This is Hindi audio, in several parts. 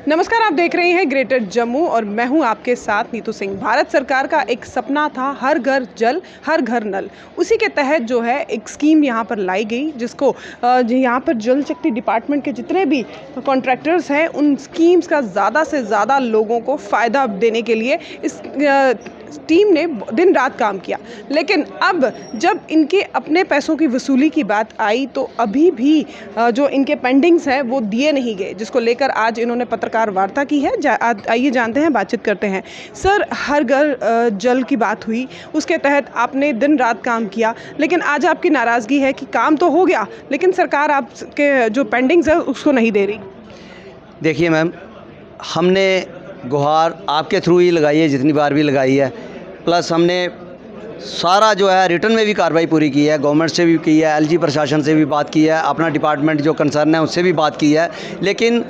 नमस्कार, आप देख रहे हैं ग्रेटर जम्मू और मैं हूं आपके साथ नीतू सिंह। भारत सरकार का एक सपना था हर घर जल हर घर नल। उसी के तहत जो है एक स्कीम यहां पर लाई गई, जिसको यहां पर जल शक्ति डिपार्टमेंट के जितने भी कॉन्ट्रैक्टर्स हैं उन स्कीम्स का ज़्यादा से ज़्यादा लोगों को फ़ायदा देने के लिए इस टीम ने दिन रात काम किया। लेकिन अब जब इनके अपने पैसों की वसूली की बात आई तो अभी भी जो इनके पेंडिंग्स हैं वो दिए नहीं गए, जिसको लेकर आज इन्होंने पत्रकार वार्ता की है। आइए जानते हैं, बातचीत करते हैं। सर, हर घर जल की बात हुई, उसके तहत आपने दिन रात काम किया, लेकिन आज आपकी नाराज़गी है कि काम तो हो गया लेकिन सरकार आपके जो पेंडिंग्स है उसको नहीं दे रही। देखिए मैम, हमने गुहार आपके थ्रू ही लगाई है, जितनी बार भी लगाई है, प्लस हमने सारा जो है रिटर्न में भी कार्रवाई पूरी की है, गवर्नमेंट से भी की है, एलजी प्रशासन से भी बात की है, अपना डिपार्टमेंट जो कंसर्न है उससे भी बात की है। लेकिन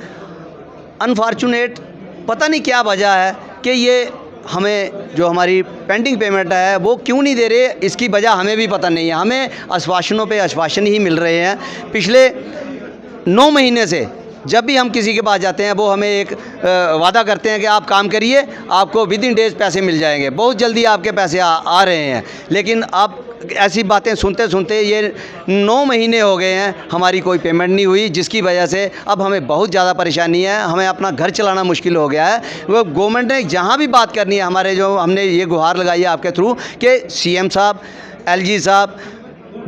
अनफॉर्चुनेट पता नहीं क्या वजह है कि ये हमें जो हमारी पेंडिंग पेमेंट है वो क्यों नहीं दे रहे, इसकी वजह हमें भी पता नहीं है। हमें आश्वासनों पे आश्वासन ही मिल रहे हैं। पिछले 9 महीने से जब भी हम किसी के पास जाते हैं वो हमें एक वादा करते हैं कि आप काम करिए, आपको विद इन डेज पैसे मिल जाएंगे, बहुत जल्दी आपके पैसे आ रहे हैं। लेकिन अब ऐसी बातें सुनते सुनते ये 9 महीने हो गए हैं, हमारी कोई पेमेंट नहीं हुई, जिसकी वजह से अब हमें बहुत ज़्यादा परेशानी है। हमें अपना घर चलाना मुश्किल हो गया है। वो गवर्नमेंट ने जहाँ भी बात करनी है, हमारे जो हमने ये गुहार लगाई है आपके थ्रू कि सीएम साहब, एलजी साहब,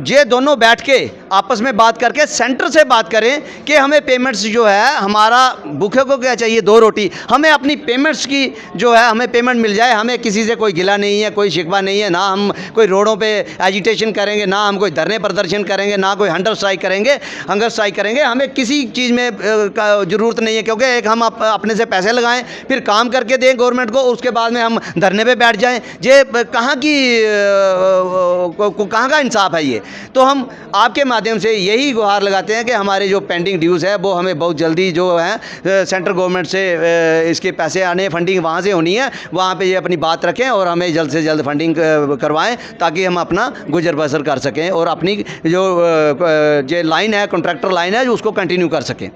ये दोनों बैठ के आपस में बात करके सेंटर से बात करें कि हमें पेमेंट्स जो है, हमारा भूखे को क्या चाहिए, 2 रोटी, हमें अपनी पेमेंट्स की जो है हमें पेमेंट मिल जाए। हमें किसी से कोई गिला नहीं है, कोई शिकवा नहीं है, ना हम कोई रोडों पे एजिटेशन करेंगे, ना हम कोई धरने प्रदर्शन करेंगे, ना कोई हंगर स्ट्राइक करेंगे। हमें किसी चीज़ में ज़रूरत नहीं है, क्योंकि एक हम अपने से पैसे लगाएं, फिर काम करके दें गवर्नमेंट को, उसके बाद में हम धरने पर बैठ जाएँ। ये कहाँ का इंसाफ है ये? तो हम आपके माध्यम से यही गुहार लगाते हैं कि हमारे जो पेंडिंग ड्यूज़ है वो हमें बहुत जल्दी जो है सेंट्रल गवर्नमेंट से इसके पैसे आने, फंडिंग वहाँ से होनी है, वहाँ पे ये अपनी बात रखें और हमें जल्द से जल्द फंडिंग करवाएं, ताकि हम अपना गुजर बसर कर सकें और अपनी जो लाइन है, कॉन्ट्रैक्टर लाइन है, उसको कंटिन्यू कर सकें।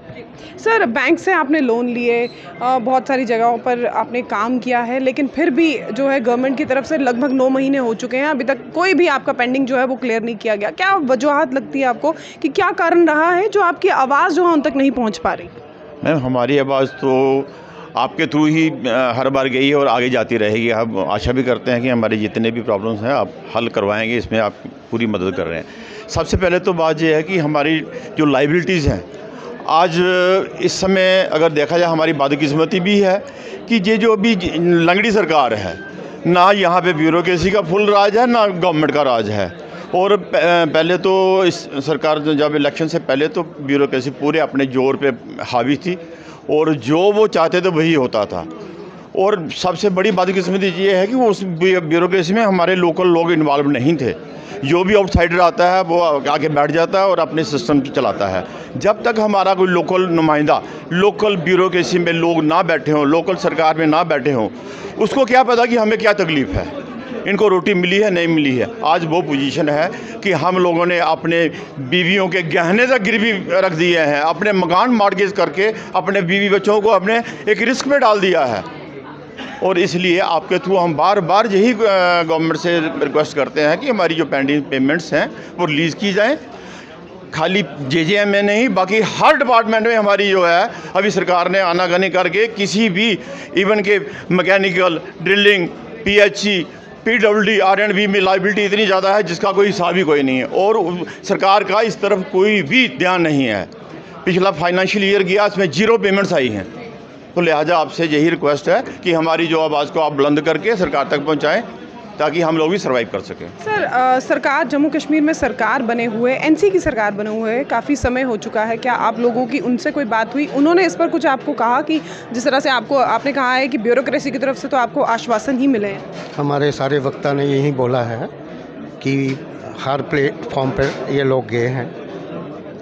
सर, बैंक से आपने लोन लिए, बहुत सारी जगहों पर आपने काम किया है, लेकिन फिर भी जो है गवर्नमेंट की तरफ से लगभग 9 महीने हो चुके हैं, अभी तक कोई भी आपका पेंडिंग जो है वो क्लियर नहीं किया गया। क्या वजूहत लगती है आपको कि क्या कारण रहा है जो आपकी आवाज़ जो है उन तक नहीं पहुंच पा रही? मैम, हमारी आवाज़ तो आपके थ्रू ही हर बार गई है और आगे जाती रहेगी। हम आशा भी करते हैं कि हमारे जितने भी प्रॉब्लम्स हैं आप हल करवाएंगे, इसमें आप पूरी मदद कर रहे हैं। सबसे पहले तो बात यह है कि हमारी जो लाइबिलिटीज़ हैं, आज इस समय अगर देखा जाए, हमारी बदकिस्मती भी है कि ये जो अभी लंगड़ी सरकार है, ना यहाँ पे ब्यूरोक्रेसी का फुल राज है, ना गवर्नमेंट का राज है। और पहले तो इस सरकार जब इलेक्शन से पहले तो ब्यूरोक्रेसी पूरे अपने जोर पे हावी थी और जो वो चाहते थे वही होता था। और सबसे बड़ी बदकिस्मती ये है कि वो उस ब्यूरोक्रेसी में हमारे लोकल लोग इन्वॉल्व नहीं थे। जो भी आउटसाइडर आता है वो आके बैठ जाता है और अपने सिस्टम चलाता है। जब तक हमारा कोई लोकल नुमाइंदा लोकल ब्यूरोक्रेसी में लोग ना बैठे हों, लोकल सरकार में ना बैठे हों, उसको क्या पता कि हमें क्या तकलीफ़ है, इनको रोटी मिली है नहीं मिली है। आज वो पोजीशन है कि हम लोगों ने अपने बीवियों के गहने तक गिरवी रख दिए हैं, अपने मकान मॉर्गेज करके अपने बीवी बच्चों को अपने एक रिस्क में डाल दिया है। और इसलिए आपके थ्रू हम बार बार यही गवर्नमेंट से रिक्वेस्ट करते हैं कि हमारी जो पेंडिंग पेमेंट्स हैं वो रिलीज़ की जाएँ। खाली जेजेएम में नहीं, बाकी हर डिपार्टमेंट में हमारी जो है अभी सरकार ने आनाकानी करके किसी भी इवन के mechanical, drilling, PHE, PWD, R&B में लाइबिलिटी इतनी ज़्यादा है जिसका कोई हिसाब ही कोई नहीं है और सरकार का इस तरफ कोई भी ध्यान नहीं है। पिछला फाइनेंशियल ईयर गया, इसमें 0 पेमेंट्स आई हैं। तो लिहाजा आपसे यही रिक्वेस्ट है कि हमारी जो आवाज़ को आप बुलंद करके सरकार तक पहुँचाएँ, ताकि हम लोग भी सर्वाइव कर सकें। सर, सरकार जम्मू कश्मीर में सरकार बने हुए, एनसी की सरकार बने हुए काफ़ी समय हो चुका है। क्या आप लोगों की उनसे कोई बात हुई? उन्होंने इस पर कुछ आपको कहा कि जिस तरह से आपने कहा है कि ब्यूरोक्रेसी की तरफ से तो आपको आश्वासन ही मिले हैं? हमारे सारे वक्ता ने यही बोला है कि हर प्लेटफॉर्म पर ये लोग गए हैं,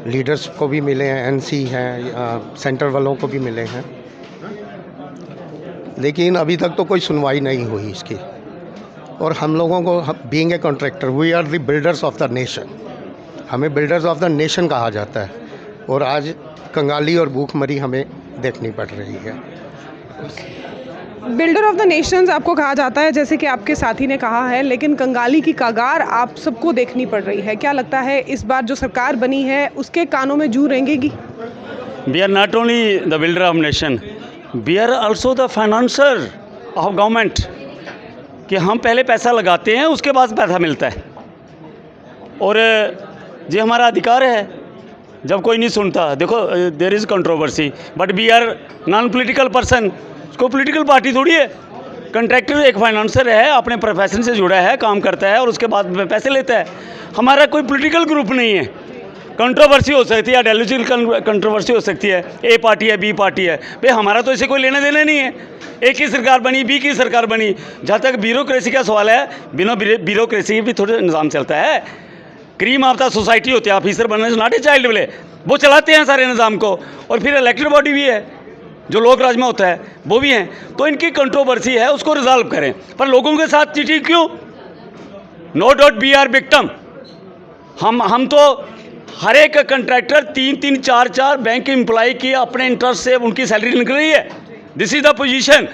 लीडर्स को भी मिले हैं, एनसी हैं, सेंटर वालों को भी मिले हैं, लेकिन अभी तक तो कोई सुनवाई नहीं हुई इसकी। और हम लोगों को, being a contractor, we are the builders of the nation, हमें बिल्डर्स ऑफ द नेशन कहा जाता है। और आज कंगाली और भूखमरी हमें देखनी पड़ रही है। बिल्डर ऑफ द नेशंस आपको कहा जाता है, जैसे कि आपके साथी ने कहा है, लेकिन कंगाली की कगार आप सबको देखनी पड़ रही है। क्या लगता है इस बार जो सरकार बनी है उसके कानों में जू रेंगेगी? We are not only the builder of nation, we are also the financer of government. कि हम पहले पैसा लगाते हैं उसके बाद पैसा मिलता है, और ये हमारा अधिकार है जब कोई नहीं सुनता। देखो, there is controversy, but we are non political person. उसको पॉलिटिकल पार्टी थोड़ी है। कंट्रैक्टर एक फाइनेंसर है, अपने प्रोफेशन से जुड़ा है, काम करता है और उसके बाद पैसे लेता है। हमारा कोई पॉलिटिकल ग्रुप नहीं है। कंट्रोवर्सी हो सकती है, आइडियोलॉजिकल कंट्रोवर्सी हो सकती है, ए पार्टी है, बी पार्टी है, भाई हमारा तो इसे कोई लेना देना नहीं है। ए की सरकार बनी, बी की सरकार बनी, जहाँ तक ब्यूरोक्रेसी का सवाल है, बिना ब्यूरोक्रेसी भी थोड़ा निज़ाम चलता है। क्रीम ऑफ द सोसाइटी होते हैं, ऑफिसर बनने से नॉट ए चाइल्ड प्ले, वो चलाते हैं सारे निज़ाम को। और फिर इलेक्टेड बॉडी भी है, जो लोक राज में होता है, वो भी हैं। तो इनकी कंट्रोवर्सी है, उसको रिजॉल्व करें, पर लोगों के साथ चीटिंग क्यों? No doubt we are victim. हम तो हर एक कंट्रैक्टर 3-3, 4-4 बैंक एम्प्लॉय की अपने इंटरेस्ट से उनकी सैलरी निकल रही है। This is the position.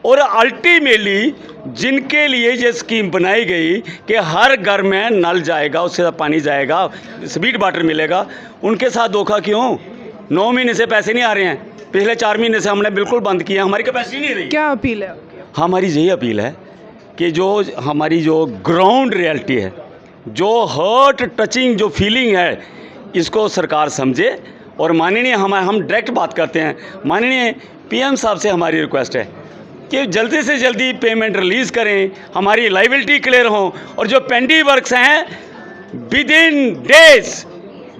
और अल्टीमेटली जिनके लिए ये स्कीम बनाई गई कि हर घर में नल जाएगा, उससे पानी जाएगा, स्वीट वाटर मिलेगा, उनके साथ धोखा क्यों? 9 महीने से पैसे नहीं आ रहे हैं, पिछले 4 महीने से हमने बिल्कुल बंद किया, हमारी कैपेसिटी नहीं रही। क्या अपील है? हमारी यही अपील है कि जो हमारी जो ग्राउंड रियलिटी है, जो हर्ट टचिंग जो फीलिंग है, इसको सरकार समझे। और माननीय हम डायरेक्ट बात करते हैं, माननीय पीएम साहब से हमारी रिक्वेस्ट है कि जल्दी से जल्दी पेमेंट रिलीज़ करें, हमारी लाइबिलिटी क्लियर हो, और जो पेंडिंग वर्क्स हैं with in days,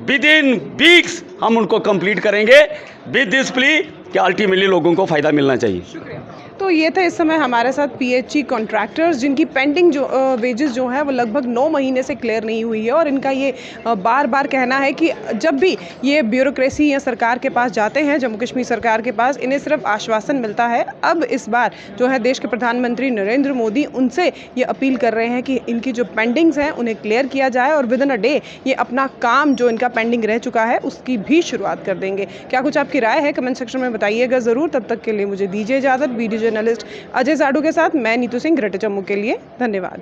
with in weeks हम उनको कंप्लीट करेंगे विद दिस प्ली कि अल्टीमेटली लोगों को फ़ायदा मिलना चाहिए। तो ये थे इस समय हमारे साथ पीएचई कॉन्ट्रैक्टर्स, जिनकी पेंडिंग जो वेजेस जो है वो लगभग 9 महीने से क्लियर नहीं हुई है। और इनका ये बार बार कहना है कि जब भी ये ब्यूरोक्रेसी या सरकार के पास जाते हैं, जम्मू कश्मीर सरकार के पास, इन्हें सिर्फ आश्वासन मिलता है। अब इस बार जो है देश के प्रधानमंत्री नरेंद्र मोदी उनसे ये अपील कर रहे हैं कि इनकी जो पेंडिंग्स हैं उन्हें क्लियर किया जाए, और विद इन अ डे ये अपना काम जो इनका पेंडिंग रह चुका है उसकी भी शुरुआत कर देंगे। क्या कुछ आपकी राय है? कमेंट सेक्शन में बताइएगा ज़रूर। तब तक के लिए मुझे दीजिए इजाज़त। वीडियो जर्नलिस्ट अजय साडू के साथ मैं नीतू सिंह, ग्रेटर जम्मू के लिए। धन्यवाद।